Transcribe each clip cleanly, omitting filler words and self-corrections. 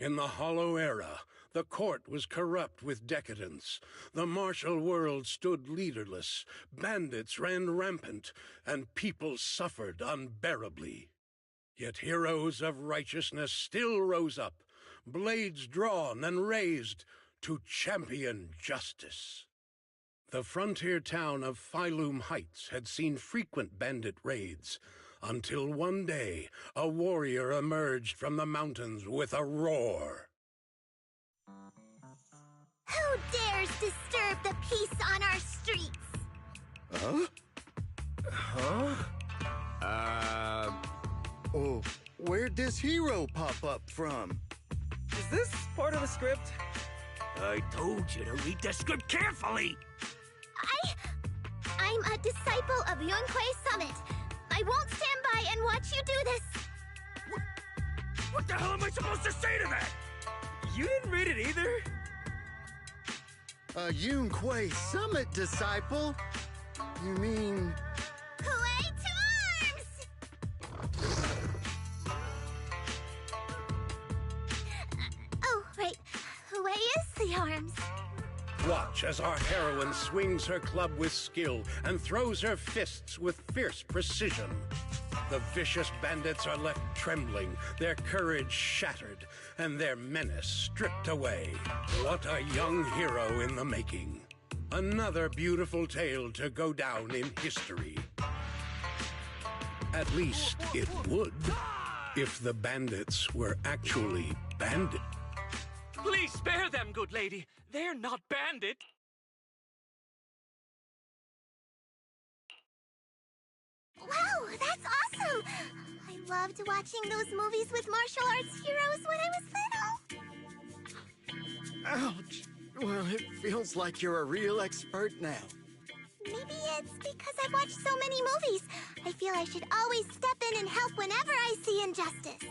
In the Hollow Era, the court was corrupt with decadence. The martial world stood leaderless, bandits ran rampant, and people suffered unbearably. Yet heroes of righteousness still rose up, blades drawn and raised to champion justice. The frontier town of Phylum Heights had seen frequent bandit raids, until one day a warrior emerged from the mountains with a roar. Who dares disturb the peace on our streets? Huh? Oh, where'd this hero pop up from? Is this part of the script? I told you to read the script carefully! I'm a disciple of Yunquei Summit. I won't stand by and watch you do this. What the hell am I supposed to say to that? You didn't read it either? A Yunquei Summit disciple? You mean... Way to arms! Oh, right. Way is the arms. Watch as our heroine swings her club with skill and throws her fists with fierce precision. The vicious bandits are left trembling, their courage shattered, and their menace stripped away. What a young hero in the making. Another beautiful tale to go down in history. At least it would, if the bandits were actually bandits. Please spare them, good lady. They're not bandit. Wow, that's awesome! I loved watching those movies with martial arts heroes when I was little. Ouch! Well, it feels like you're a real expert now. Maybe it's because I've watched so many movies. I feel I should always step in and help whenever I see injustice.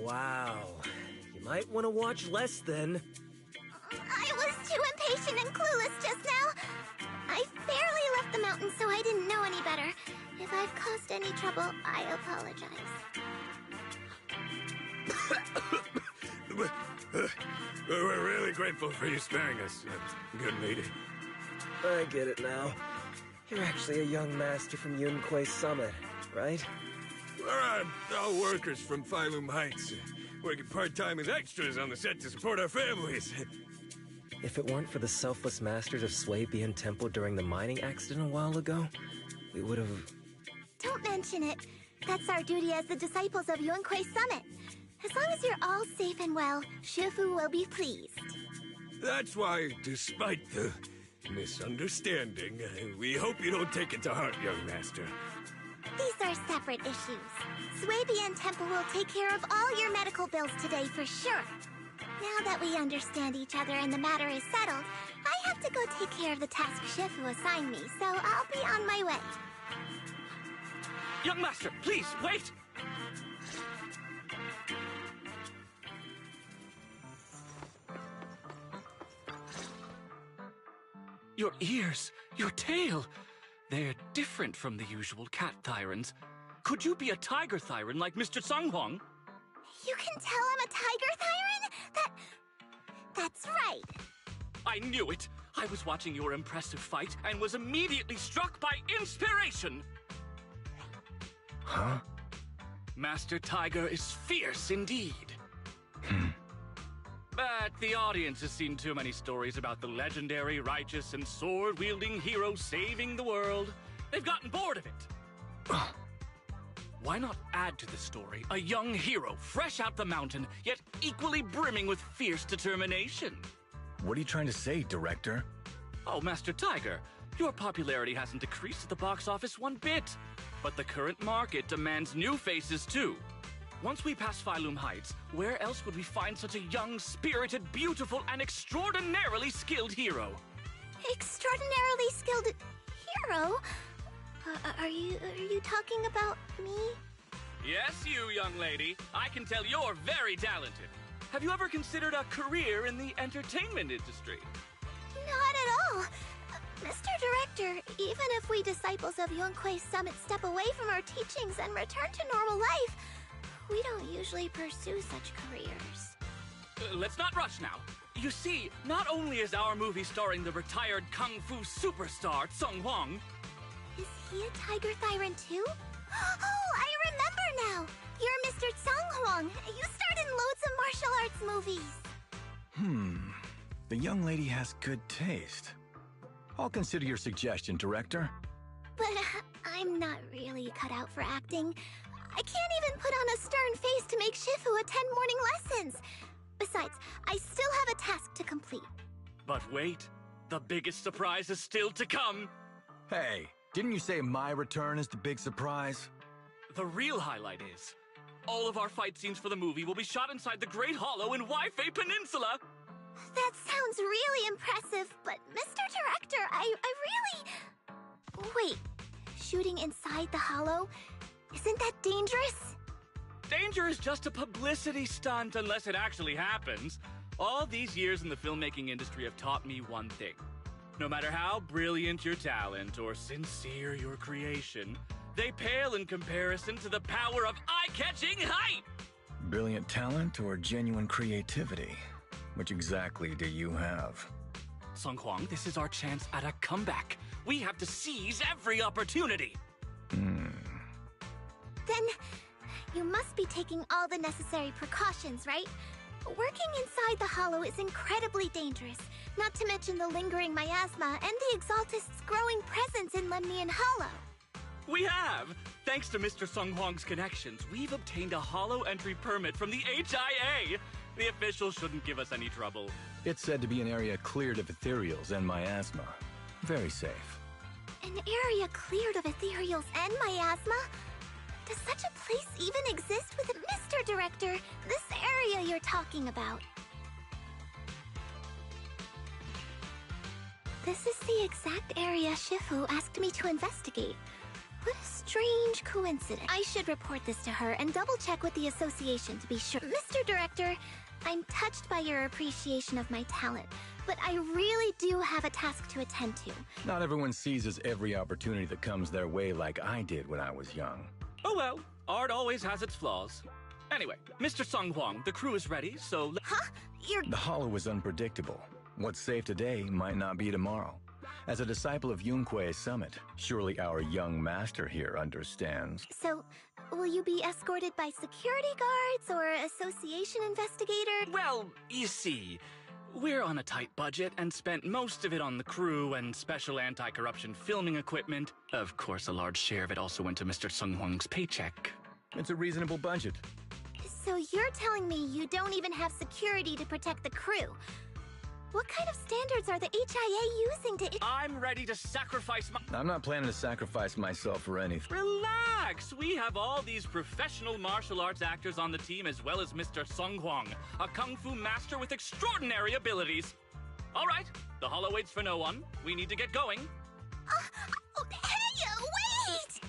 Wow. You might want to watch less then. I was too impatient and clueless just now. I barely left the mountain, so I didn't know any better. If I've caused any trouble, I apologize. We're really grateful for you sparing us, good lady. I get it now. You're actually a young master from Yunquei Summit, right? We're all workers from Phylum Heights, working part-time as extras on the set to support our families. If it weren't for the selfless masters of Swabian Temple during the mining accident a while ago, we would have... Don't mention it. That's our duty as the disciples of Yunquei Summit. As long as you're all safe and well, Shifu will be pleased. That's why, despite the misunderstanding, we hope you don't take it to heart, young master. These are separate issues. Swabian Temple will take care of all your medical bills today for sure. Now that we understand each other and the matter is settled, I have to go take care of the task Shifu assigned me, so I'll be on my way. Young master, please, wait! Your ears, your tail, they're different from the usual cat thyrans. Could you be a tiger thyran like Mr. Sunghuang? You can tell I'm a tiger thyran? That's right. I knew it! I was watching your impressive fight and was immediately struck by inspiration! Huh? Master Tiger is fierce indeed. But the audience has seen too many stories about the legendary, righteous, and sword-wielding hero saving the world. They've gotten bored of it. Why not add to the story a young hero fresh out the mountain, yet equally brimming with fierce determination? What are you trying to say, director? Oh, Master Tiger, your popularity hasn't decreased at the box office one bit. But the current market demands new faces, too. Once we pass Phylum Heights, where else would we find such a young, spirited, beautiful, and extraordinarily skilled hero? Extraordinarily skilled hero? Are you talking about me? Yes, you, young lady. I can tell you're very talented. Have you ever considered a career in the entertainment industry? Not at all. Mr. Director, even if we disciples of Yunquei Summit step away from our teachings and return to normal life, We don't usually pursue such careers. Let's not rush now. You see, not only is our movie starring the retired kung fu superstar Sung Hwang. Is he a Tiger Thyran too? Oh, I remember now! You're Mr. Sung Hwang. You starred in loads of martial arts movies. The young lady has good taste. I'll consider your suggestion, Director. But I'm not really cut out for acting. I can't even put on a stern face to make Shifu attend morning lessons. Besides, I still have a task to complete. But wait, the biggest surprise is still to come. Hey, didn't you say my return is the big surprise? The real highlight is, all of our fight scenes for the movie will be shot inside the Great Hollow in Waifei Peninsula. That sounds really impressive, but Mr. Director, I really... Wait, shooting inside the hollow? Isn't that dangerous? Danger is just a publicity stunt unless it actually happens. All these years in the filmmaking industry have taught me one thing. No matter how brilliant your talent or sincere your creation, they pale in comparison to the power of eye-catching hype! Brilliant talent or genuine creativity? Which exactly do you have? Sung Hwang, this is our chance at a comeback. We have to seize every opportunity. Then, you must be taking all the necessary precautions, right? Working inside the hollow is incredibly dangerous, not to mention the lingering miasma and the Exaltist's growing presence in Lemnian Hollow. We have! Thanks to Mr. Sung Hwang's connections, we've obtained a hollow entry permit from the HIA. The officials shouldn't give us any trouble. It's said to be an area cleared of ethereals and miasma. Very safe. An area cleared of ethereals and miasma? Does such a place even exist with Mr. Director? This area you're talking about. This is the exact area Shifu asked me to investigate. What a strange coincidence. I should report this to her and double-check with the association to be sure. Mr. Director, I'm touched by your appreciation of my talent, but I really do have a task to attend to. Not everyone seizes every opportunity that comes their way like I did when I was young. Oh well, art always has its flaws. Anyway, Mr. Sung Hwang, the crew is ready, so... Huh? The hollow is unpredictable. What's safe today might not be tomorrow. As a disciple of Yunque's summit, surely our young master here understands. So, will you be escorted by security guards or association investigator? Well, you see, we're on a tight budget and spent most of it on the crew and special anti-corruption filming equipment. Of course, a large share of it also went to Mr. Sung Hwang's paycheck. It's a reasonable budget. So you're telling me you don't even have security to protect the crew? What kind of standards are the HIA using to... I'm ready to sacrifice my... I'm not planning to sacrifice myself for anything. Relax! We have all these professional martial arts actors on the team as well as Mr. Sung Hwang, a kung fu master with extraordinary abilities. All right, the hollow waits for no one. We need to get going. Hey, wait!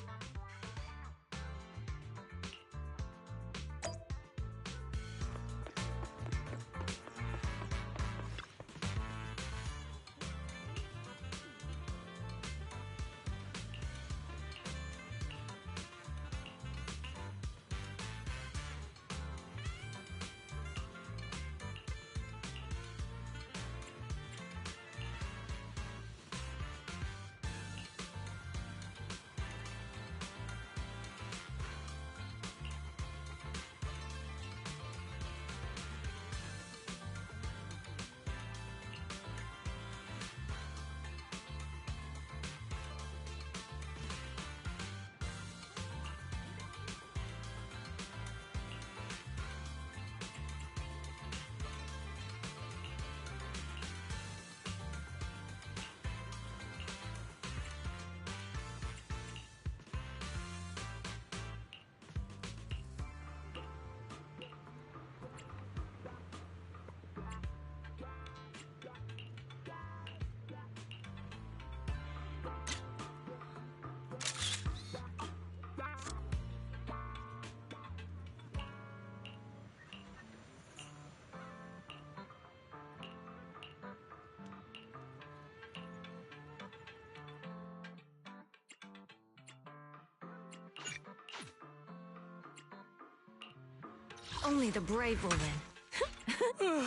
Only the brave will win.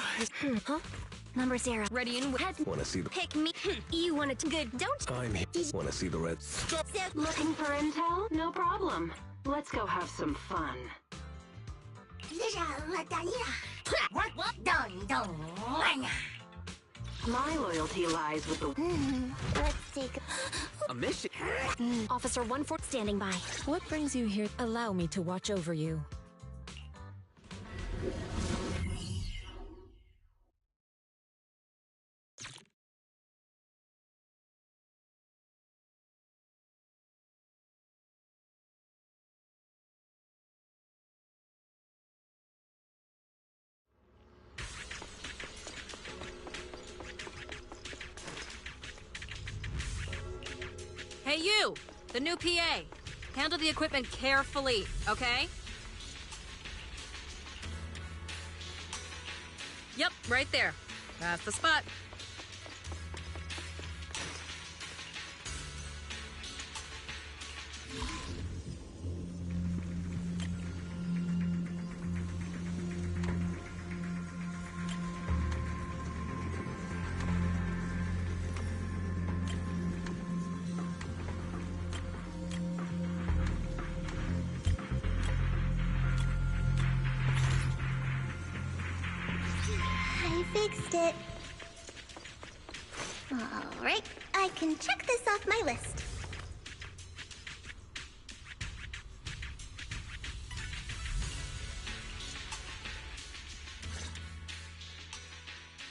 Huh? Number 0. Ready and head. Wanna see the... Pick me. You want it good, don't I'm here. Wanna see the red... Stop. Looking for intel? No problem. Let's go have some fun. My loyalty lies with the... Let's take A mission. Officer 14 standing by. What brings you here? Allow me to watch over you. Hey you, the new PA. Handle the equipment carefully, okay? Yep, right there. That's the spot. I fixed it. Alright, I can check this off my list.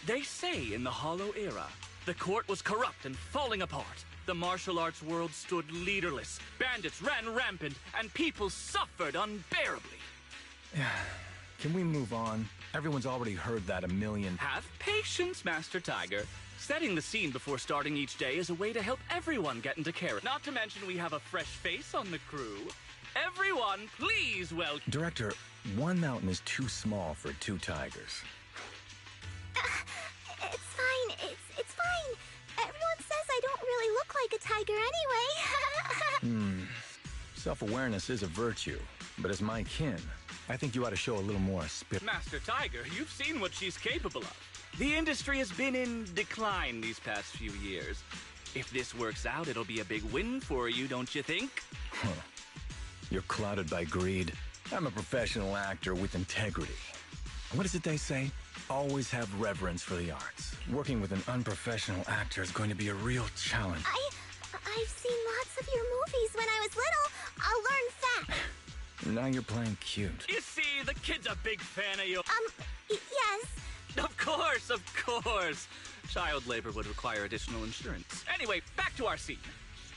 They say in the Hollow Era, the court was corrupt and falling apart. The martial arts world stood leaderless. Bandits ran rampant, and people suffered unbearably. Can we move on? Everyone's already heard that a million... Have patience, Master Tiger. Setting the scene before starting each day is a way to help everyone get into character. Not to mention we have a fresh face on the crew. Everyone, please welcome... Director, one mountain is too small for 2 tigers. It's fine, it's fine. Everyone says I don't really look like a tiger anyway. Self-awareness is a virtue, but as my kin, I think you ought to show a little more spirit. Master Tiger, you've seen what she's capable of. The industry has been in decline these past few years. If this works out, it'll be a big win for you, don't you think? You're clouded by greed. I'm a professional actor with integrity. What is it they say? Always have reverence for the arts. Working with an unprofessional actor is going to be a real challenge. I've seen lots of your movies when I was little. I'll learn fast. Now you're playing cute. You see, the kid's a big fan of you. Yes. Of course. Child labor would require additional insurance. Anyway, back to our scene.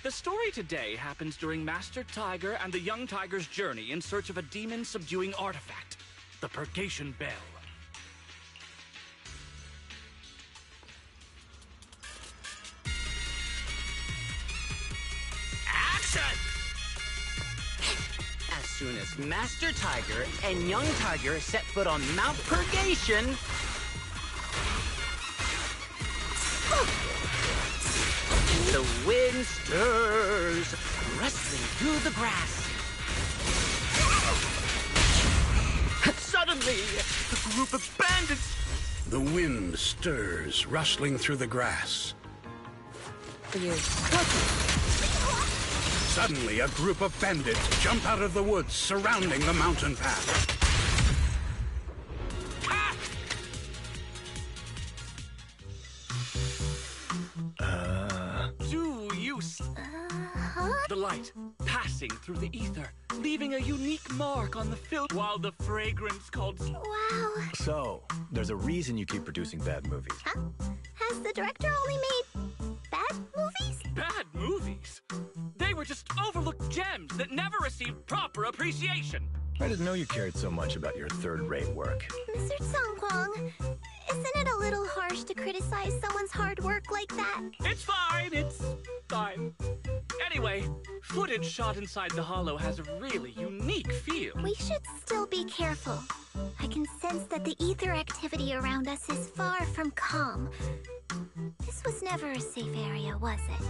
The story today happens during Master Tiger and the young tiger's journey in search of a demon-subduing artifact, the Purgation Bell. Action! As soon as Master Tiger and Young Tiger set foot on Mount Purgation... The wind stirs, rustling through the grass. Suddenly, a group of bandits... The wind stirs, rustling through the grass. Suddenly, a group of bandits jump out of the woods surrounding the mountain path. The light passing through the ether, leaving a unique mark on the film, while the fragrance called... Wow. So, there's a reason you keep producing bad movies. Huh? Has the director only made bad movies? Bad movies? They were just overlooked gems that never received proper appreciation. I didn't know you cared so much about your third-rate work. Mr. Songkwang, isn't it a little harsh to criticize someone's hard work like that? It's fine. Anyway, footage shot inside the Hollow has a really unique feel. We should still be careful. I can sense that the ether activity around us is far from calm. This was never a safe area, was it?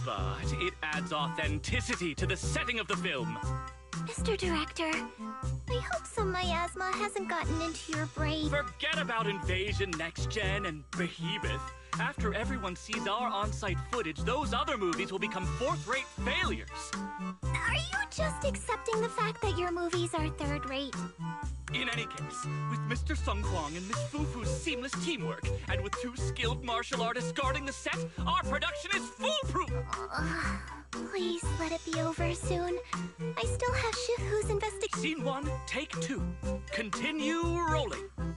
But it adds authenticity to the setting of the film. Mr. Director, I hope some miasma hasn't gotten into your brain. Forget about Invasion, Next Gen, and Behemoth. After everyone sees our on-site footage, those other movies will become fourth-rate failures. Are you just accepting the fact that your movies are third-rate? In any case, with Mr. Sung Kwang and Miss Fufu's seamless teamwork, and with 2 skilled martial artists guarding the set, our production is foolproof! Please let it be over soon. I still have Shifu's investigation. Scene 1, take 2. Continue rolling. I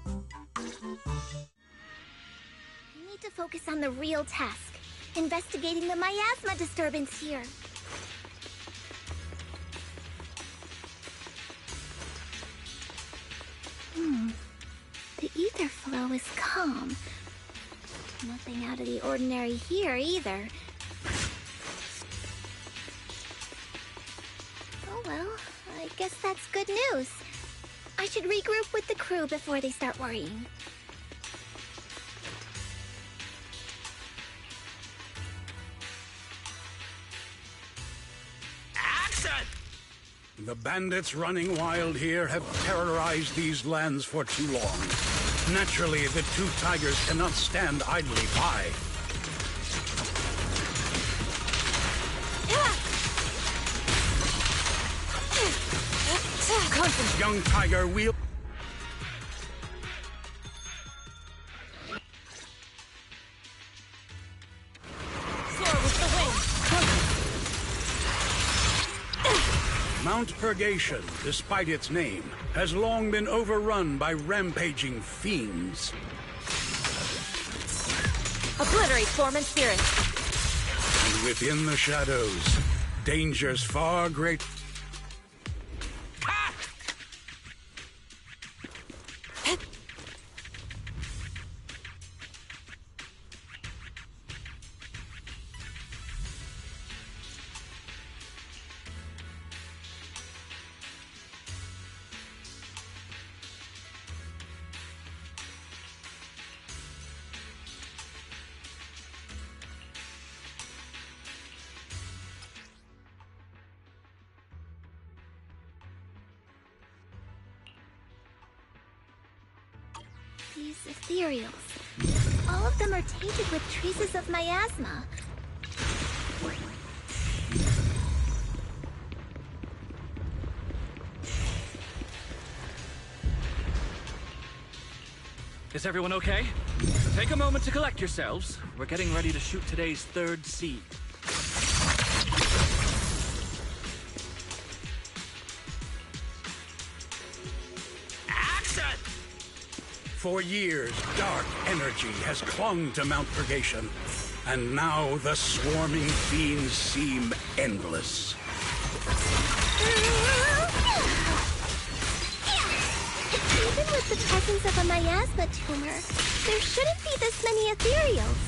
need to focus on the real task, investigating the miasma disturbance here. The ether flow is calm. Nothing out of the ordinary here either. Oh well, I guess that's good news. I should regroup with the crew before they start worrying. Action! The bandits running wild here have terrorized these lands for too long. Naturally, the 2 tigers cannot stand idly by. Young tiger wheel. Mount Purgation, despite its name, has long been overrun by rampaging fiends. Obliterate form and spirit. And within the shadows, dangers far great. These ethereals. All of them are tainted with traces of miasma. Is everyone okay? Take a moment to collect yourselves. We're getting ready to shoot today's 3rd scene. Action! For years, dark energy has clung to Mount Purgation, and now the swarming fiends seem endless. Even with the presence of a miasma tumor, there shouldn't be this many ethereals.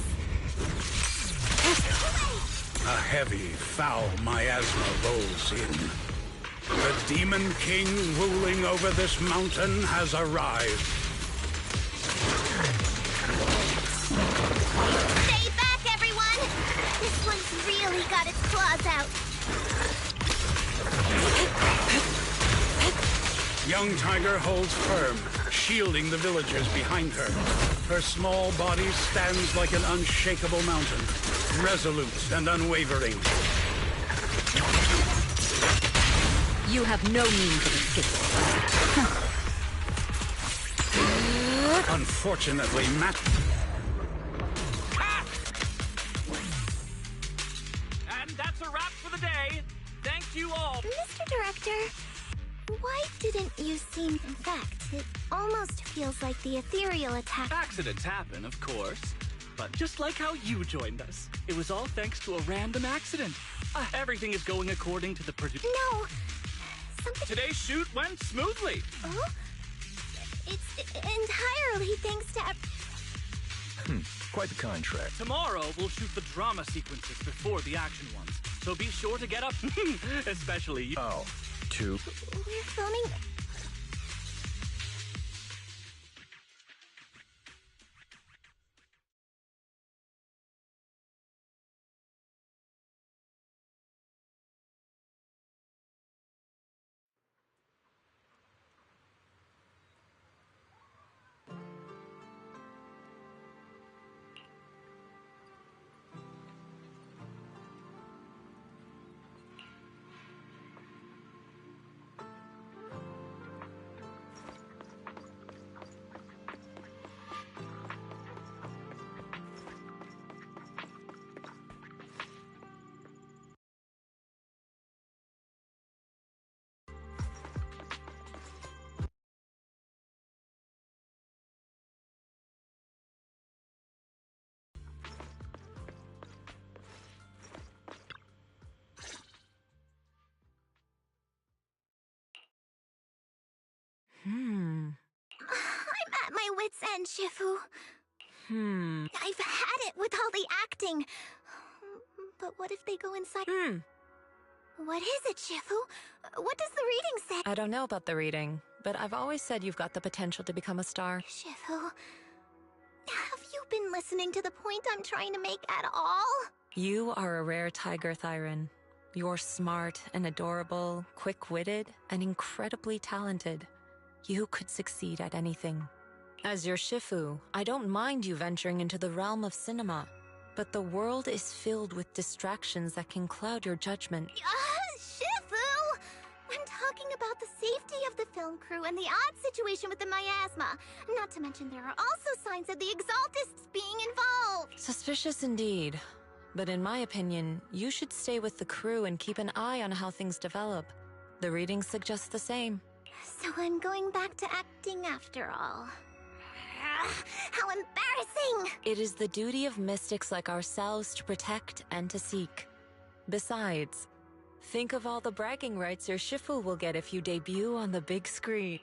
A heavy, foul miasma rolls in. The Demon King ruling over this mountain has arrived. Stay back, everyone! This one's really got its claws out. Young Tiger holds firm, shielding the villagers behind her. Her small body stands like an unshakable mountain, resolute and unwavering. You have no means of escape. Unfortunately, Matt... And that's a wrap for the day. Thank you all. Mr. Director, why didn't you seem... In fact, it almost feels like the ethereal attack... Accidents happen, of course. But just like how you joined us, it was all thanks to a random accident. Everything is going according to the No! Something... Today's shoot went smoothly. Oh? It's entirely thanks to... Quite the contract. Tomorrow, we'll shoot the drama sequences before the action ones. So be sure to get up, especially you. Oh, 2. We're filming... its end, Shifu. I've had it with all the acting. But what if they go inside? What is it, Shifu? What does the reading say? I don't know about the reading, but I've always said you've got the potential to become a star. Shifu, have you been listening to the point I'm trying to make at all? You are a rare tiger, Thyron. You're smart and adorable, quick-witted, and incredibly talented. You could succeed at anything. As your Shifu, I don't mind you venturing into the realm of cinema, but the world is filled with distractions that can cloud your judgment. Shifu! I'm talking about the safety of the film crew and the odd situation with the miasma. Not to mention there are also signs of the Exaltists being involved. Suspicious indeed. But in my opinion, you should stay with the crew and keep an eye on how things develop. The reading suggests the same. So I'm going back to acting after all. How embarrassing! It is the duty of mystics like ourselves to protect and to seek. Besides, think of all the bragging rights your Shifu will get if you debut on the big screen.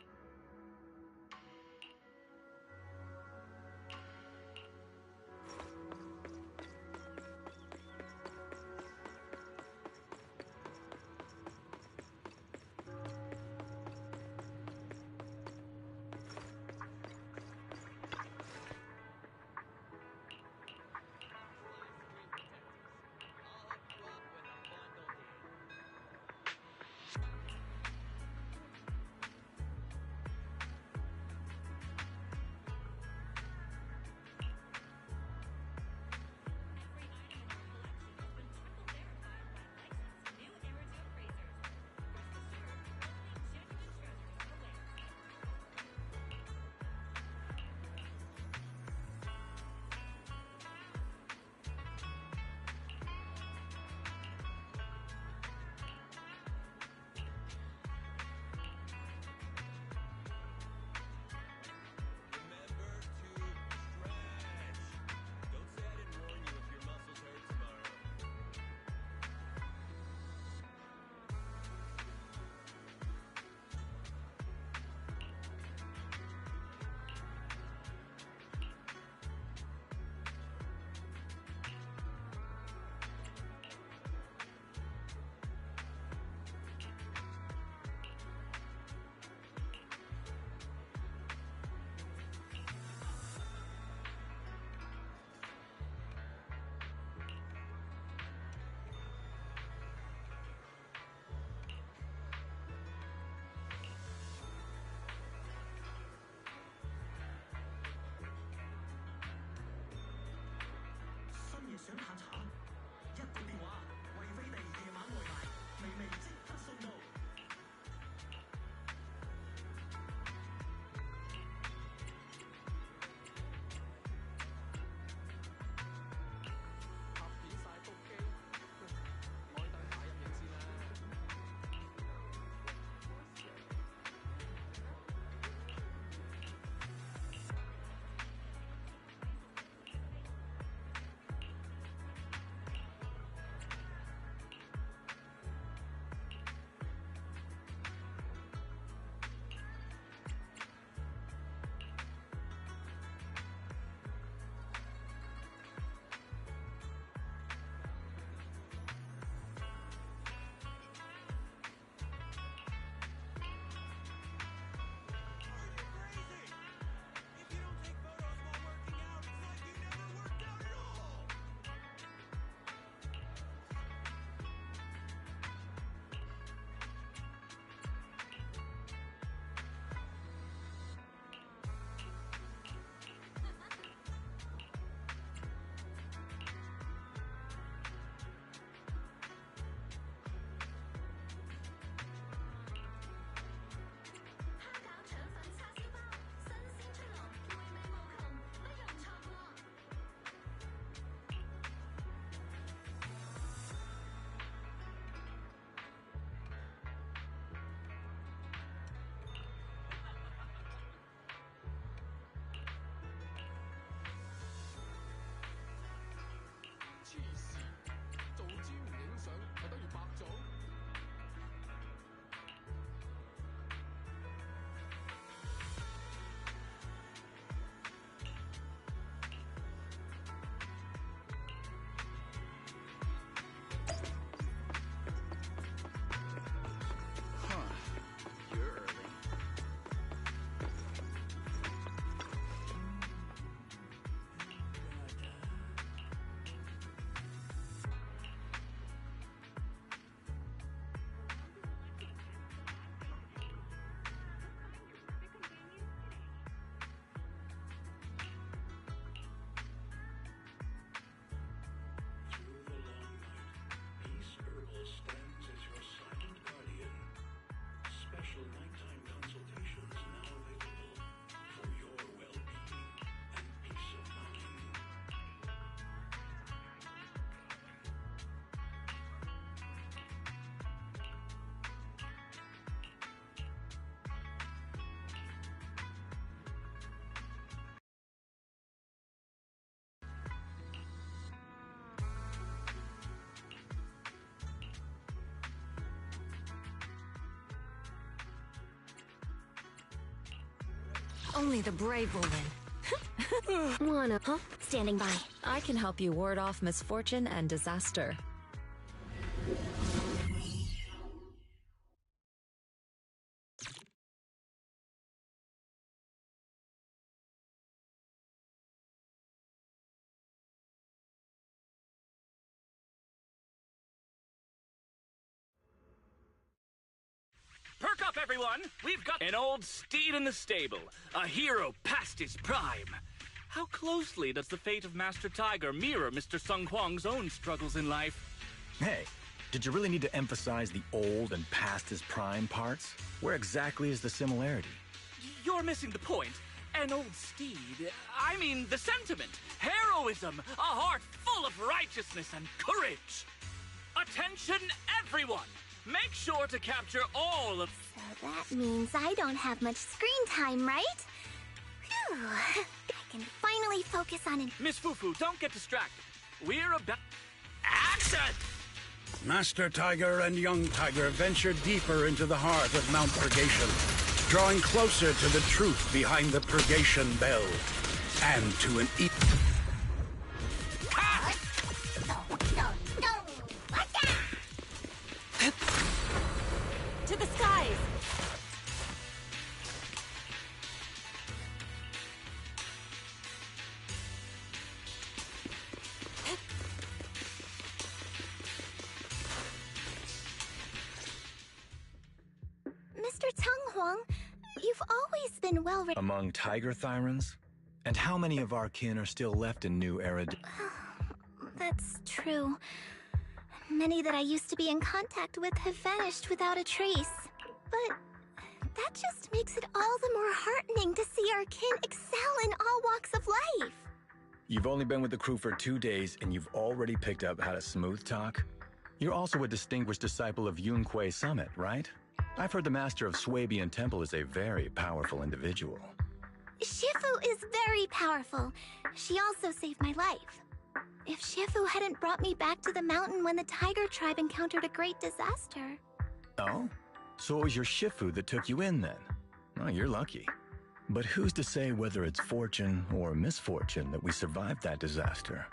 Only the brave will win. Wanna, huh? Standing by. I can help you ward off misfortune and disaster. Perk up, everyone! We've got an old steed in the stable, a hero past his prime. How closely does the fate of Master Tiger mirror Mr. Sung Huang's own struggles in life? Hey, did you really need to emphasize the old and past his prime parts? Where exactly is the similarity? You're missing the point. An old steed, I mean the sentiment, heroism, a heart full of righteousness and courage. Attention, everyone! Make sure to capture all of... So that means I don't have much screen time, right? Phew. I can finally focus on it. Miss Fufu, don't get distracted. We're about... Action! Master Tiger and Young Tiger venture deeper into the heart of Mount Purgation, drawing closer to the truth behind the Purgation Bell, and to an To the skies! Mr. Tung Huang, you've always been well written. Among tiger thyrans? And how many of our kin are still left in New Era? That's true. Many that I used to be in contact with have vanished without a trace. But that just makes it all the more heartening to see our kin excel in all walks of life. You've only been with the crew for 2 days and you've already picked up how to smooth talk? You're also a distinguished disciple of Yunque Summit, right? I've heard the master of Swabian Temple is a very powerful individual. Shifu is very powerful. She also saved my life. If Shifu hadn't brought me back to the mountain when the tiger tribe encountered a great disaster. Oh? So it was your Shifu that took you in then? Oh, you're lucky. But who's to say whether it's fortune or misfortune that we survived that disaster?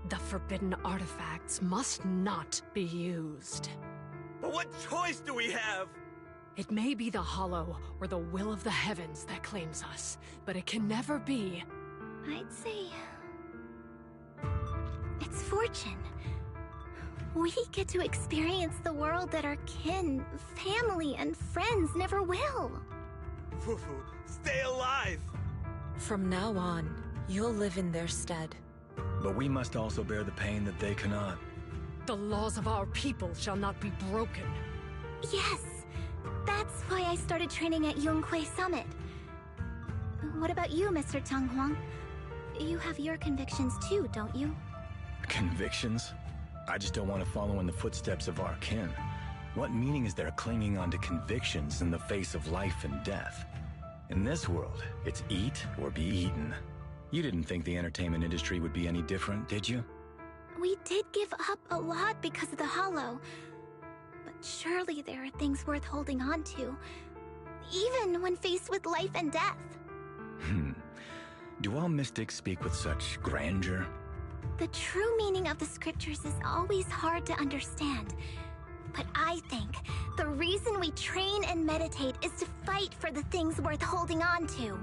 The forbidden artifacts must not be used. But what choice do we have? It may be the Hollow or the will of the heavens that claims us, but it can never be. I'd say... it's fortune. We get to experience the world that our kin, family, and friends never will. Fufu, stay alive! From now on, you'll live in their stead. But we must also bear the pain that they cannot. The laws of our people shall not be broken. Yes, that's why I started training at Yunque Summit. What about you, Mr. Tung Huang? You have your convictions too, don't you? Convictions? I just don't want to follow in the footsteps of our kin. What meaning is there clinging on to convictions in the face of life and death? In this world, it's eat or be eaten. You didn't think the entertainment industry would be any different, did you? We did give up a lot because of the Hollow. But surely there are things worth holding on to, even when faced with life and death. Do all mystics speak with such grandeur? The true meaning of the scriptures is always hard to understand. But I think the reason we train and meditate is to fight for the things worth holding on to.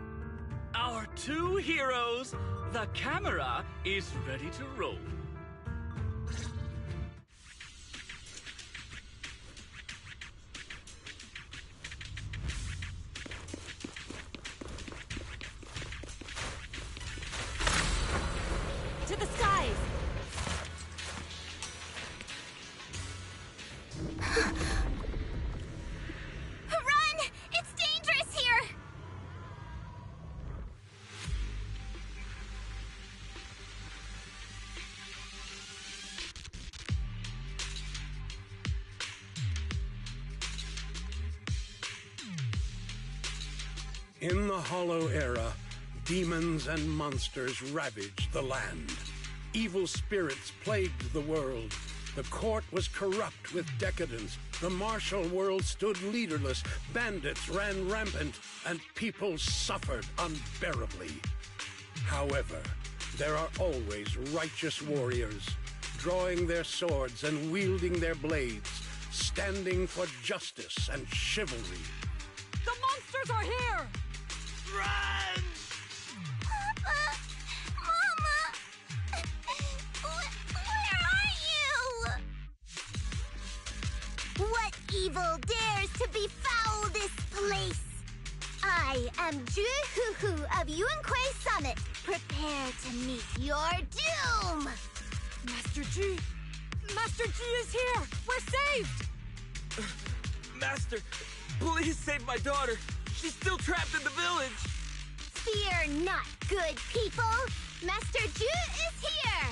Our two heroes, the camera is ready to roll. To the skies! Run! It's dangerous here! In the Hollow Era, demons and monsters ravaged the land. Evil spirits plagued the world, The court was corrupt with decadence. The martial world stood leaderless. Bandits ran rampant, and people suffered unbearably. However, there are always righteous warriors, drawing their swords and wielding their blades, standing for justice and chivalry. The monsters are here! Run! Papa! Mama! Where are you? What evil dares to befoul this place? I am Ju-Hu-Hu of Yuan-Kui Summit. Prepare to meet your doom! Master G! Master G is here! We're saved! Master, please save my daughter. She's still trapped in the village. Fear not, good people. Master Ju is here.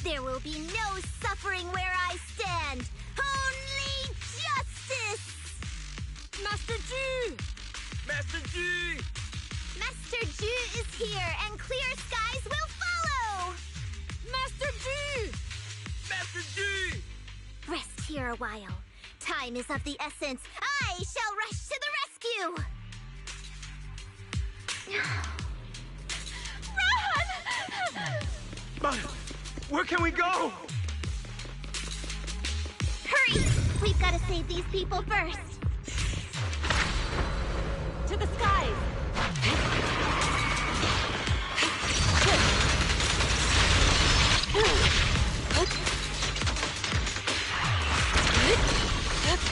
There will be no suffering where I stand. Only justice! Master G! Master G! Master Ju is here, and clear skies will follow! Master G! Master G! Rest here a while. Time is of the essence. I shall rush to the rescue! Run! But where can we go? Hurry! We've got to save these people first. To the skies!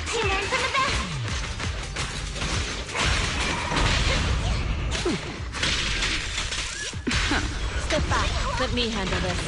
Hey, learn from the best! Step back. Let me handle this.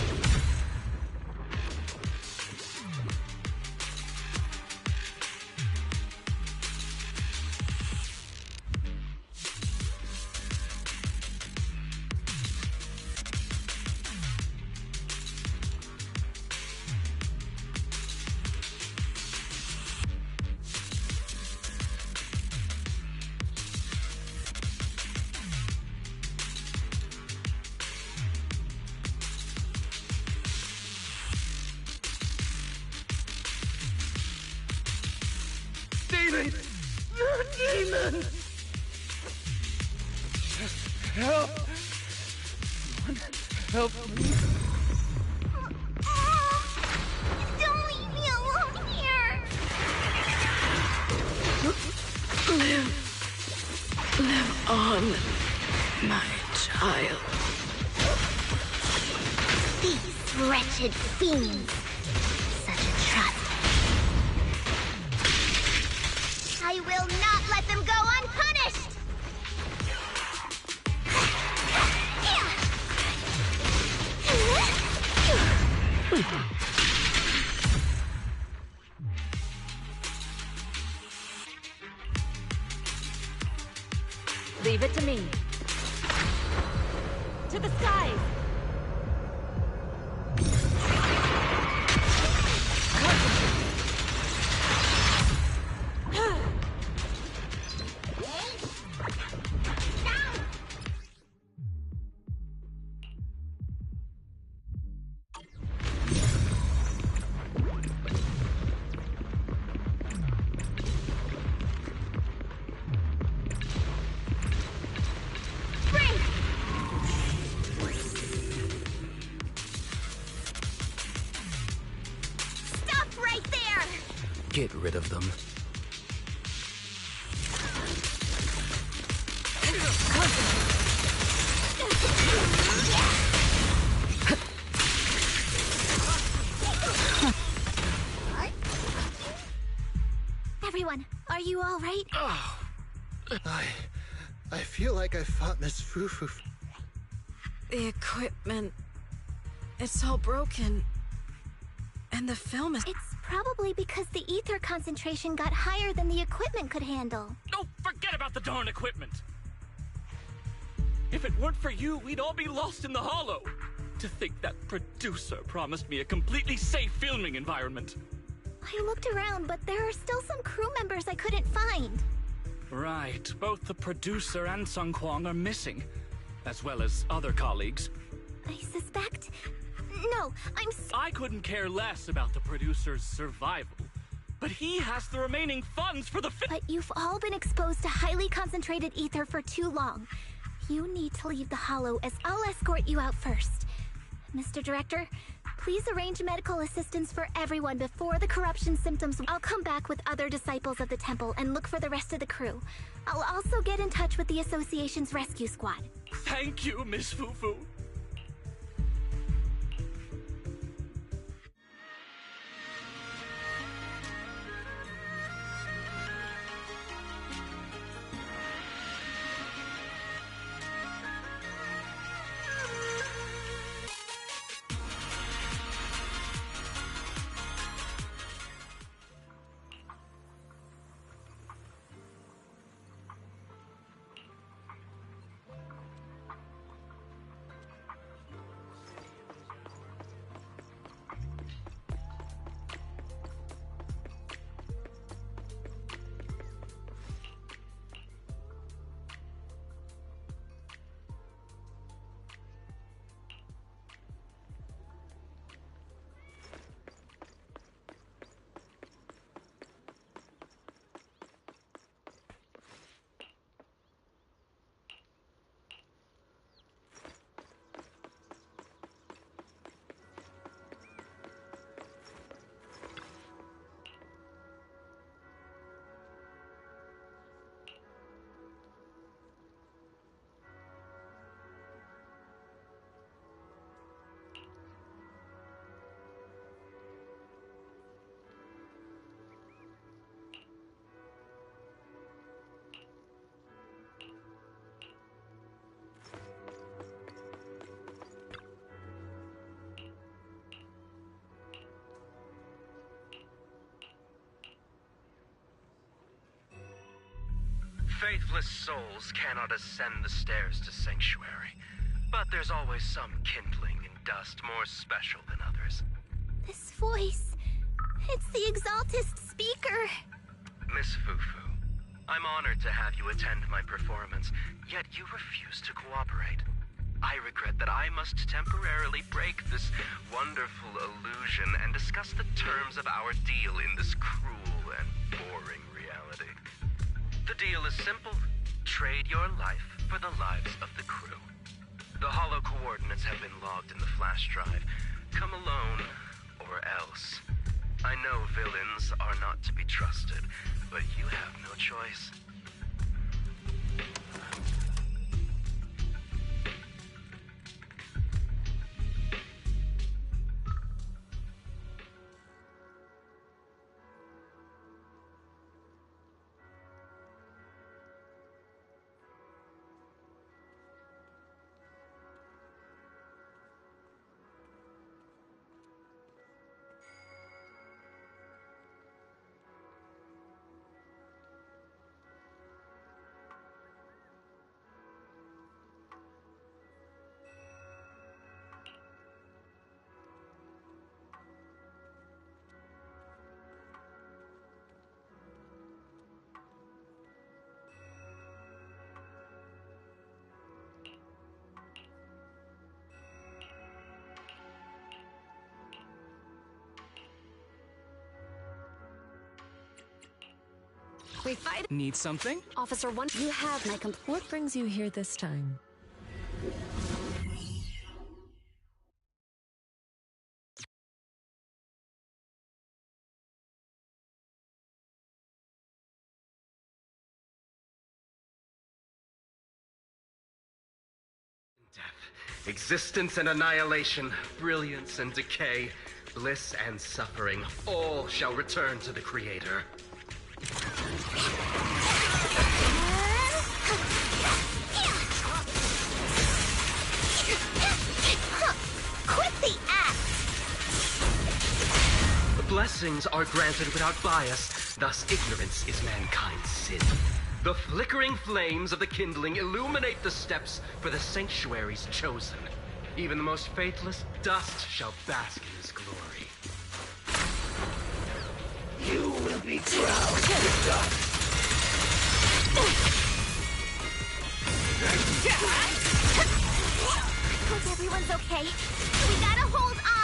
Demon! Demon! Help! Help me! Don't leave me alone here! Live on, my child. These wretched fiends. Such a trust. I will not let them go unpunished! Leave it to me. To the skies! Get rid of them. Everyone, are you all right? I feel like I fought Miss Fufu. The equipment... it's all broken. And the film is... It's probably because the ether concentration got higher than the equipment could handle. Oh, forget about the darn equipment! If it weren't for you, we'd all be lost in the hollow. To think that producer promised me a completely safe filming environment. I looked around, but there are still some crew members I couldn't find. Right, both the producer and Sung Kwang are missing, as well as other colleagues. I suspect No, I couldn't care less about the producer's survival, but he has the remaining funds for the But you've all been exposed to highly concentrated ether for too long. You need to leave the Hollow, as I'll escort you out first. Mr. Director, please arrange medical assistance for everyone before the corruption symptoms. I'll come back with other disciples of the temple and look for the rest of the crew. I'll also get in touch with the association's rescue squad. Thank you, Miss Fufu. Faithless souls cannot ascend the stairs to Sanctuary, but there's always some kindling in dust more special than others. This voice, it's the Exaltist speaker. Miss Fufu, I'm honored to have you attend my performance, yet you refuse to cooperate. I regret that I must temporarily break this wonderful illusion and discuss the terms of our deal in this cruel and boring reality. The deal is simple. Trade your life for the lives of the crew. The hollow coordinates have been logged in the flash drive. Come alone, or else. I know villains are not to be trusted, but you have no choice. We fight. Need something? Officer 1, you have my What brings you here this time? Death, existence and annihilation, brilliance and decay, bliss and suffering, all shall return to the Creator. Quit the act! Blessings are granted without bias, thus ignorance is mankind's sin. The flickering flames of the kindling illuminate the steps for the sanctuary's chosen. Even the most faithless dust shall bask in his glory. You will be drowned in dust. Hope everyone's okay. We gotta hold on!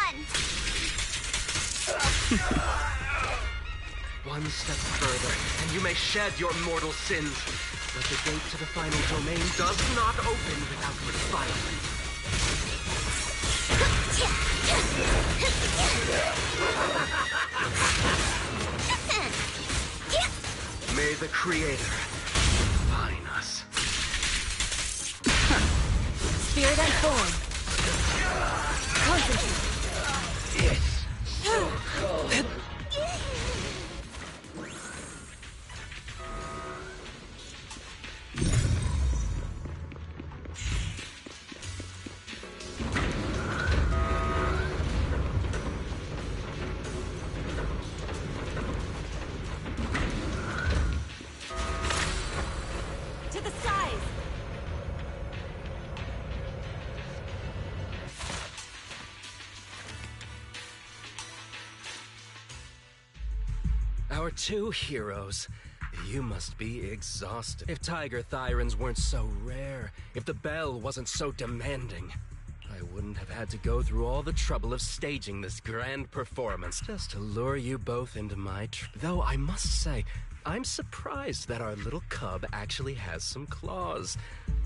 One step further, and you may shed your mortal sins. But the gate to the final domain does not open without refinement. May the Creator refine us. Spirit and form. Concentrate. It's so cold. Our two heroes. You must be exhausted. If Tiger Thyrans weren't so rare, if the bell wasn't so demanding, I wouldn't have had to go through all the trouble of staging this grand performance just to lure you both into my Though I must say, I'm surprised that our little cub actually has some claws.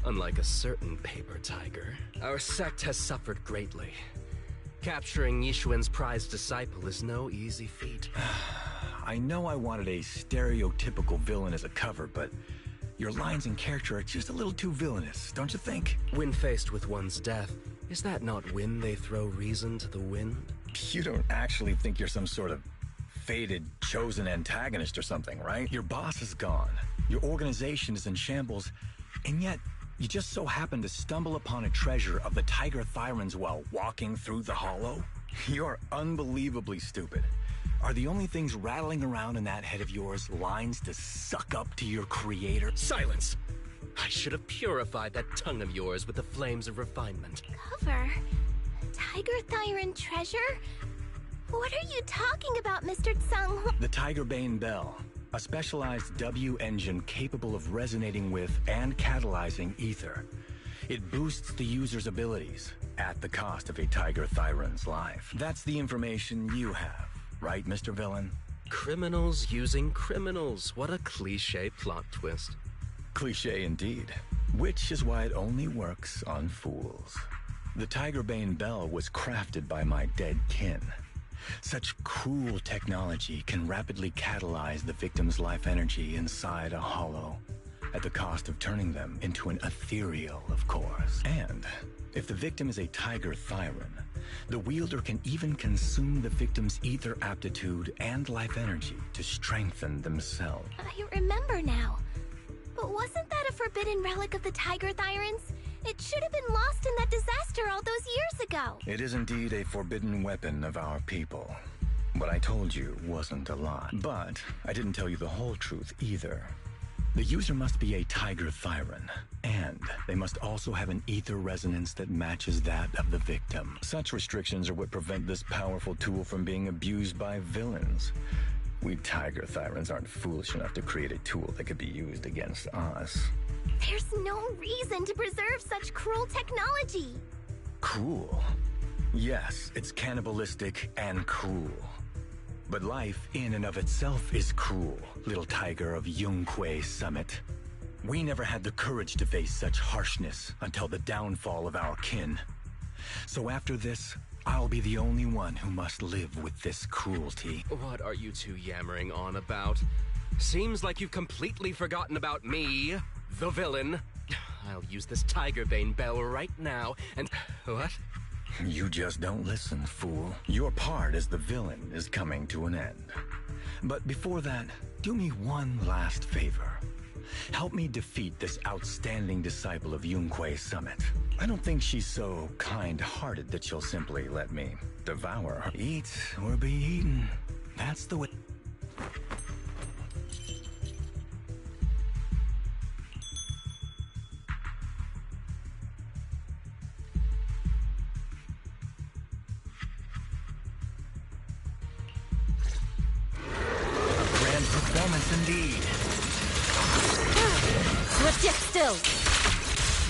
Unlike a certain paper tiger, our sect has suffered greatly. Capturing Yishuan's prized disciple is no easy feat. I know I wanted a stereotypical villain as a cover, but your lines and character are just a little too villainous, don't you think? When faced with one's death, is that not when they throw reason to the wind? You don't actually think you're some sort of fated, chosen antagonist or something, right? Your boss is gone, your organization is in shambles, and yet you just so happen to stumble upon a treasure of the Tiger Thyrans while walking through the hollow? You're unbelievably stupid. Are the only things rattling around in that head of yours lines to suck up to your creator? Silence! I should have purified that tongue of yours with the flames of refinement. Cover? Tiger Thyran treasure? What are you talking about, Mr. Tsung? The Tigerbane Bell, a specialized W engine capable of resonating with and catalyzing ether. It boosts the user's abilities at the cost of a Tiger Thyran's life. That's the information you have. Right, Mr. Villain? Criminals using criminals. What a cliché plot twist. Cliché indeed. Which is why it only works on fools. The Tigerbane Bell was crafted by my dead kin. Such cruel technology can rapidly catalyze the victim's life energy inside a hollow, at the cost of turning them into an ethereal, of course. And if the victim is a Tiger Thyran, the wielder can even consume the victim's ether aptitude and life energy to strengthen themselves. I remember now. But wasn't that a forbidden relic of the Tiger Thyrans? It should have been lost in that disaster all those years ago. It is indeed a forbidden weapon of our people. What I told you wasn't a lie. But I didn't tell you the whole truth either. The user must be a Tiger Thyran, and they must also have an ether resonance that matches that of the victim. Such restrictions are what prevent this powerful tool from being abused by villains. We Tiger Thyrans aren't foolish enough to create a tool that could be used against us. There's no reason to preserve such cruel technology. Cruel? Yes, it's cannibalistic and cruel. But life in and of itself is cruel, little tiger of Yunque Summit. We never had the courage to face such harshness until the downfall of our kin. So after this, I'll be the only one who must live with this cruelty. What are you two yammering on about? Seems like you've completely forgotten about me, the villain. I'll use this Tigerbane Bell right now and... What? You just don't listen, fool. Your part as the villain is coming to an end. But before that, do me one last favor. Help me defeat this outstanding disciple of Yunque Summit. I don't think she's so kind-hearted that she'll simply let me devour her. Eat or be eaten. That's the way... Indeed. Swift yet still.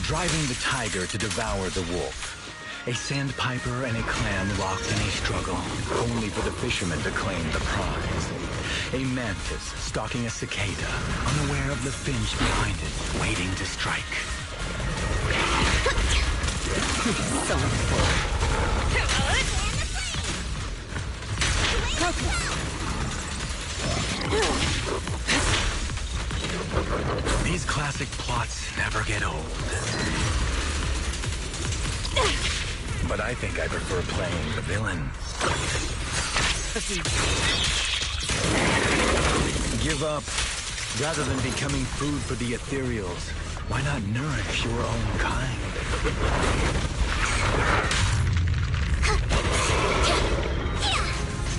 Driving the tiger to devour the wolf. A sandpiper and a clan locked in a struggle, only for the fishermen to claim the prize. A mantis stalking a cicada, unaware of the finch behind it, waiting to strike. So These classic plots never get old. But I think I prefer playing the villain. Give up. Rather than becoming food for the ethereals, why not nourish your own kind?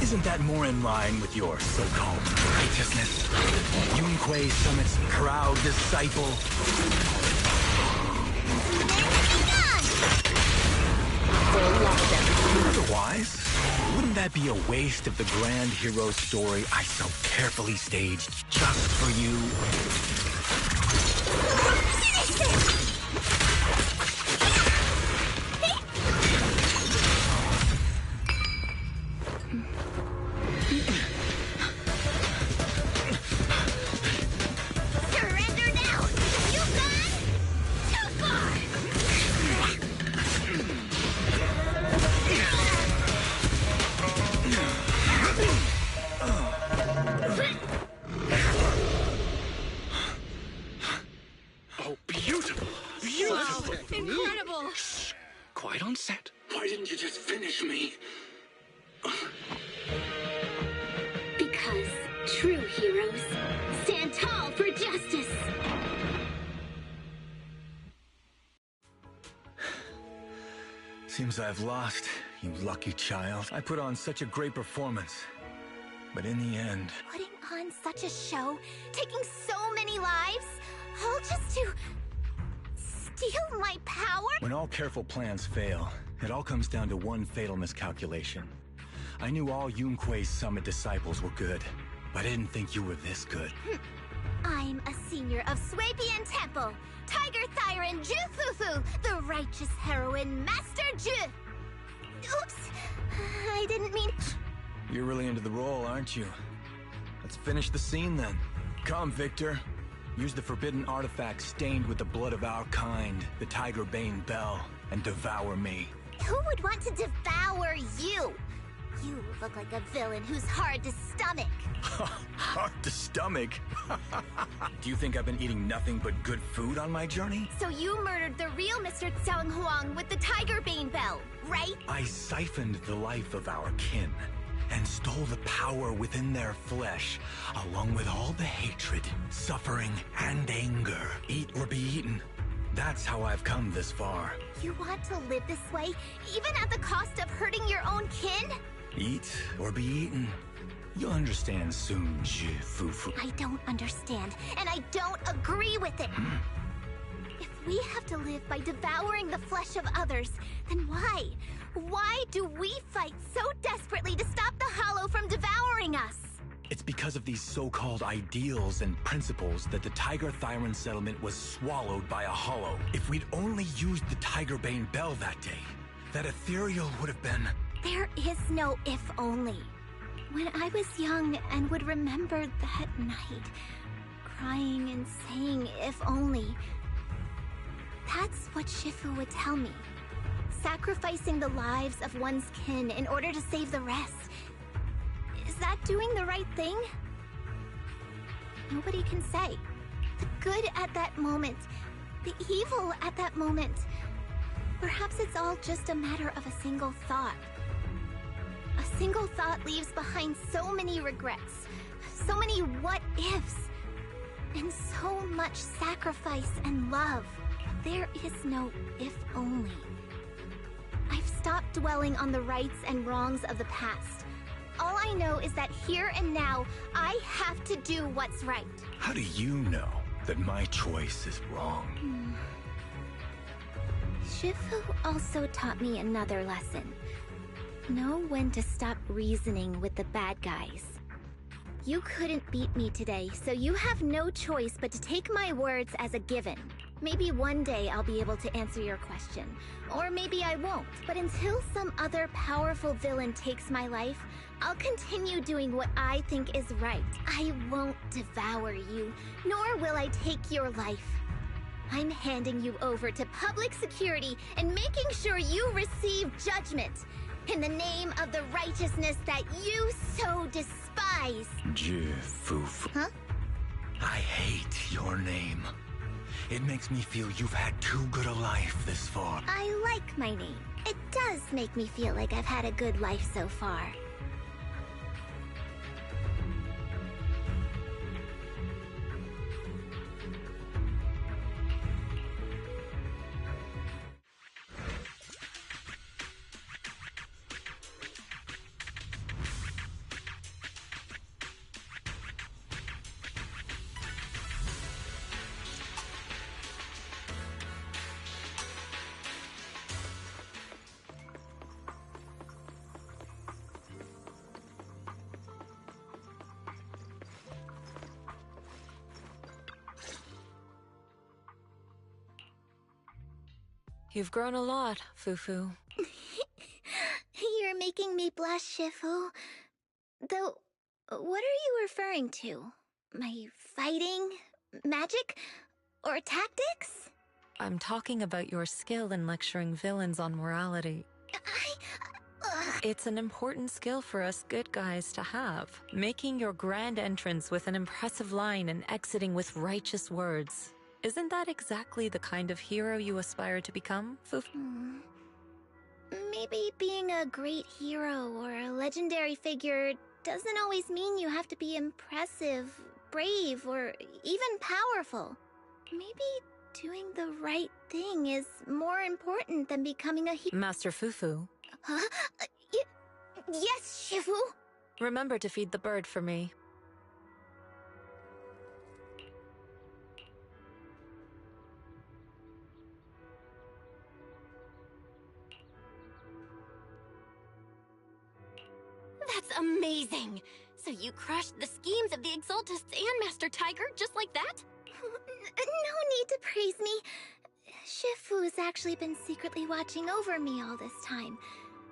Isn't that more in line with your so-called righteousness? Yunquei Summit's proud disciple. Otherwise, wouldn't that be a waste of the grand hero story I so carefully staged just for you? surrender now! You've gone too far! Oh, beautiful! Beautiful! Incredible! Quiet on set. Why didn't you just finish me? Because true heroes stand tall for justice. Seems I've lost, you lucky child. I put on such a great performance. But in the end... Putting on such a show, taking so many lives, all just to steal my power? When all careful plans fail, it all comes down to one fatal miscalculation. I knew all Yunquei Summit disciples were good, but I didn't think you were this good. I'm a senior of Swabian Temple, Tiger Thyron Jufufu, the righteous heroine Master Ju. Oops, I didn't mean... You're really into the role, aren't you? Let's finish the scene then. Come, Victor. Use the forbidden artifact stained with the blood of our kind, the Tiger Bane Bell, and devour me. Who would want to devour you? You look like a villain who's hard to stomach. Hard to stomach? Do you think I've been eating nothing but good food on my journey? So you murdered the real Mr. Tsang Huang with the Tiger Bane Bell, right? I siphoned the life of our kin and stole the power within their flesh, along with all the hatred, suffering, and anger. Eat or be eaten. That's how I've come this far. You want to live this way, even at the cost of hurting your own kin? Eat or be eaten. You'll understand soon, Fufu. I don't understand, and I don't agree with it. If we have to live by devouring the flesh of others, then why? Why do we fight so desperately to stop the Hollow from devouring us? It's because of these so-called ideals and principles that the Tiger Thyron settlement was swallowed by a Hollow. If we'd only used the Tiger Bane Bell that day, that ethereal would have been... There is no if only. When I was young and would remember that night, crying and saying if only, that's what Shifu would tell me. Sacrificing the lives of one's kin in order to save the rest. Is that doing the right thing? Nobody can say. The good at that moment, the evil at that moment. Perhaps it's all just a matter of a single thought. A single thought leaves behind so many regrets, so many what-ifs, and so much sacrifice and love. There is no if only. I've stopped dwelling on the rights and wrongs of the past. All I know is that here and now, I have to do what's right. How do you know that my choice is wrong? Shifu also taught me another lesson. Know when to stop reasoning with the bad guys. You couldn't beat me today, so you have no choice but to take my words as a given. Maybe one day I'll be able to answer your question. Or maybe I won't. But until some other powerful villain takes my life, I'll continue doing what I think is right. I won't devour you, nor will I take your life. I'm handing you over to public security and making sure you receive judgment in the name of the righteousness that you so despise. Jifuf. Huh? I hate your name. It makes me feel you've had too good a life this far. I like my name. It does make me feel like I've had a good life so far. You've grown a lot, Fufu. You're making me blush, Shifu. Though, what are you referring to? My fighting? Magic? Or tactics? I'm talking about your skill in lecturing villains on morality. It's an important skill for us good guys to have. Making your grand entrance with an impressive line and exiting with righteous words. Isn't that exactly the kind of hero you aspire to become, Fufu? Maybe being a great hero or a legendary figure doesn't always mean you have to be impressive, brave, or even powerful. Maybe doing the right thing is more important than becoming a hero. Master Fufu. Huh? Yes, Shifu? Remember to feed the bird for me. That's amazing! So you crushed the schemes of the Exaltists and Master Tiger just like that? No need to praise me. Shifu's actually been secretly watching over me all this time.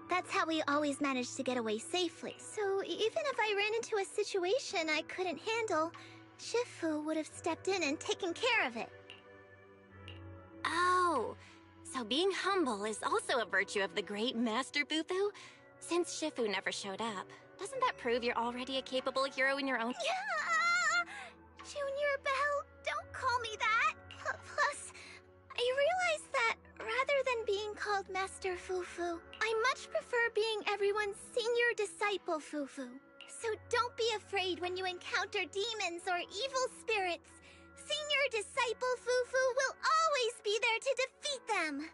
That's how we always managed to get away safely. So even if I ran into a situation I couldn't handle, Shifu would have stepped in and taken care of it. Oh, so being humble is also a virtue of the great Master Fufu? Since Shifu never showed up, doesn't that prove you're already a capable hero in your own— Junior Belle, don't call me that! Plus, I realized that rather than being called Master Fufu, I much prefer being everyone's senior disciple Fufu. So don't be afraid when you encounter demons or evil spirits. Senior disciple Fufu will always be there to defeat them!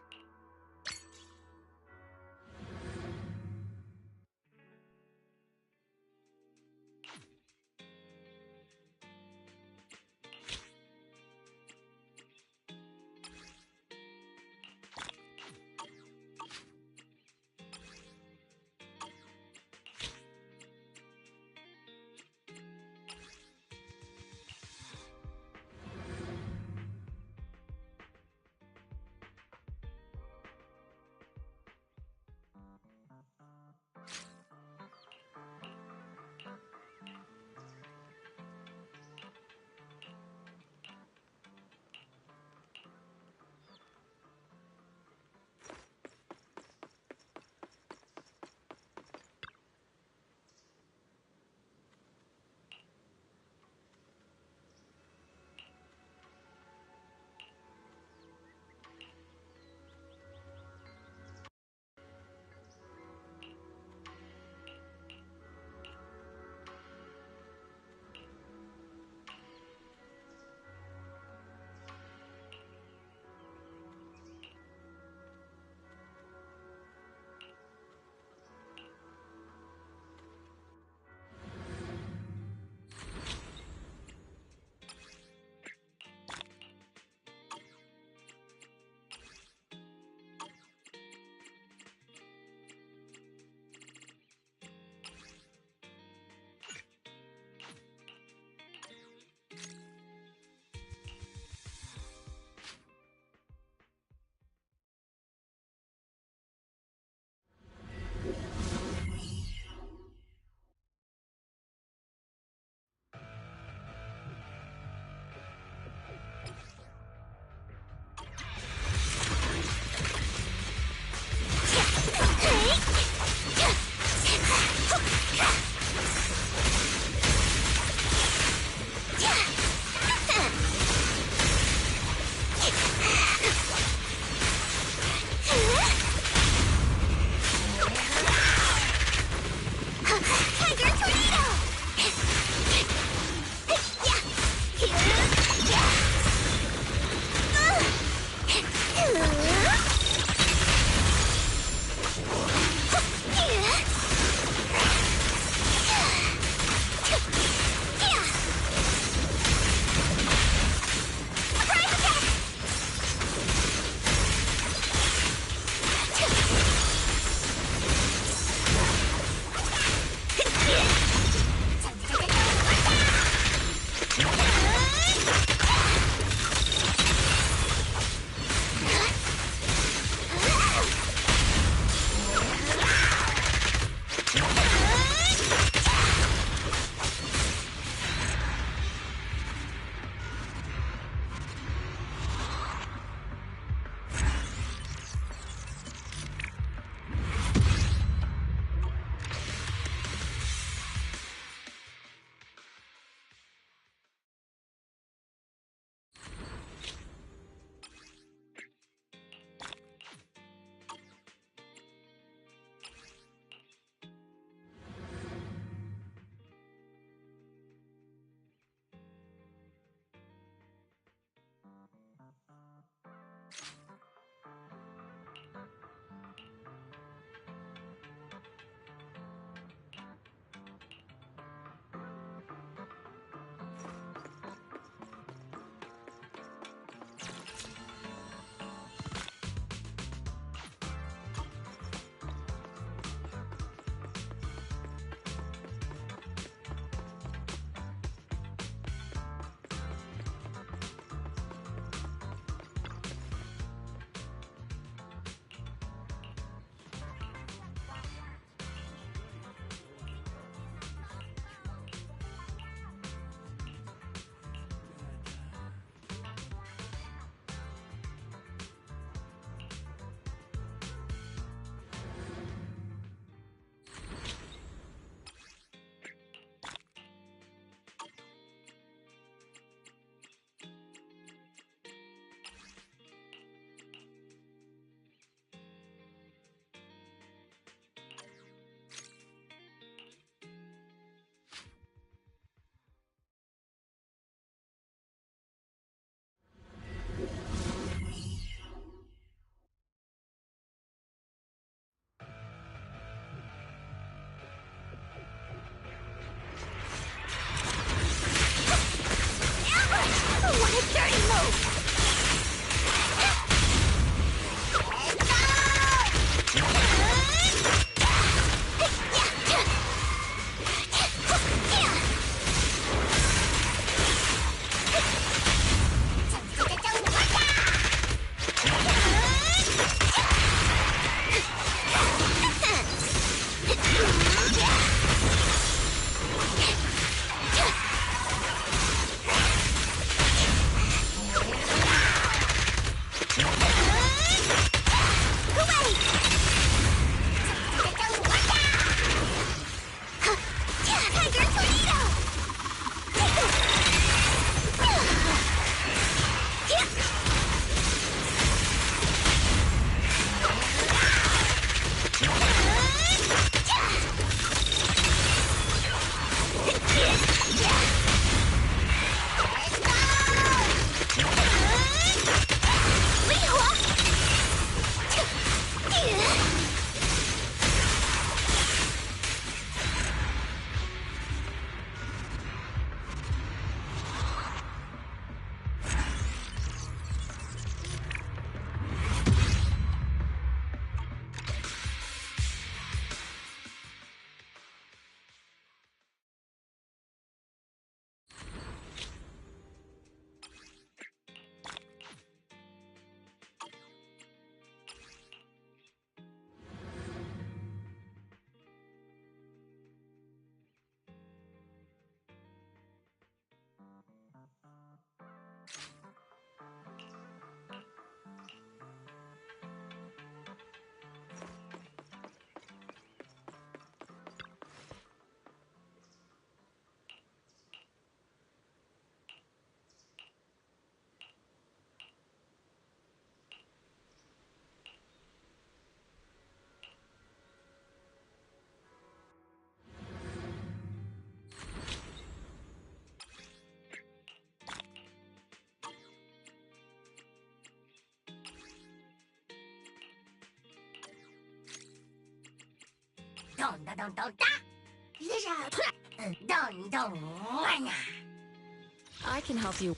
I can help you.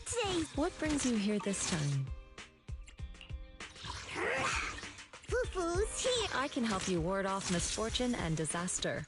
What brings you here this time? Fufu's here. I can help you ward off misfortune and disaster.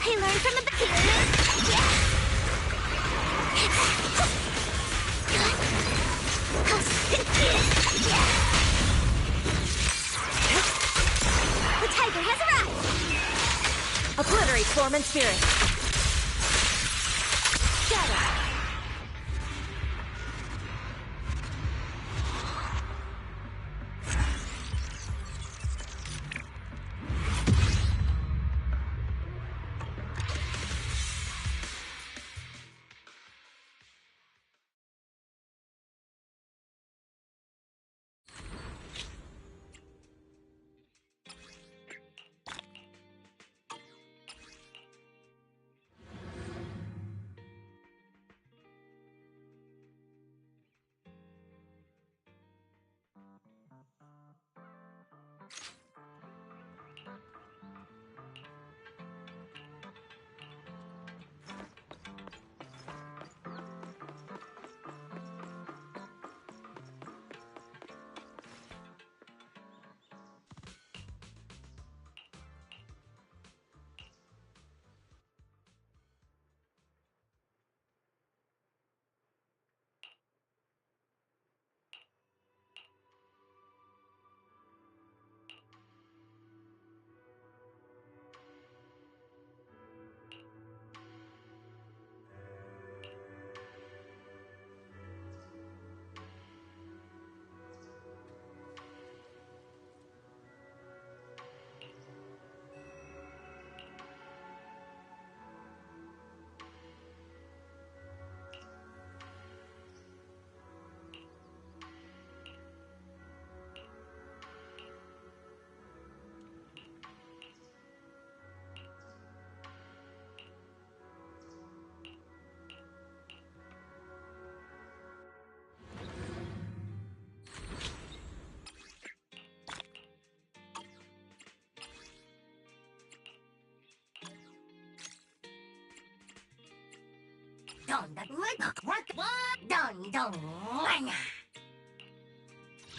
I learned from the The tiger has arrived! Obliterate form and spirit. Shadow.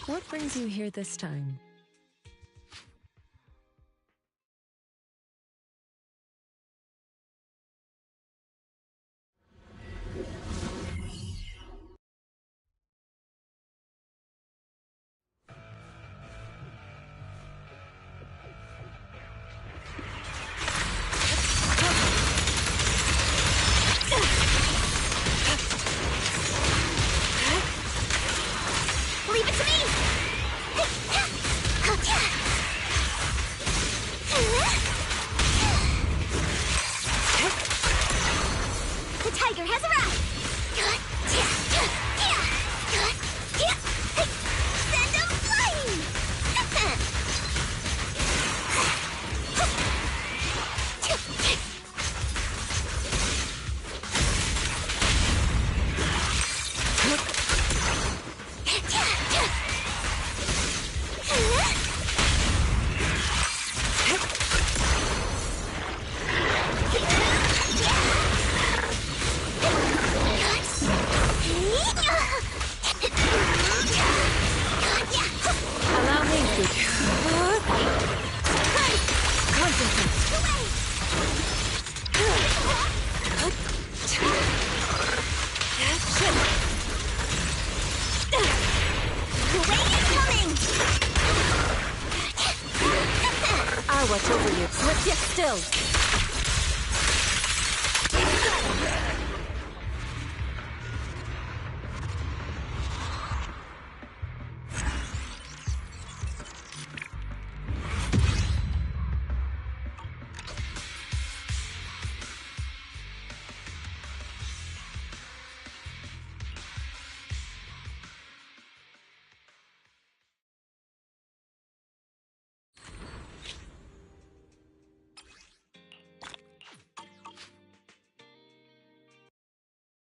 What brings you here this time? Leave it to me! The tiger has arrived! Send him flying! you. Let's get still.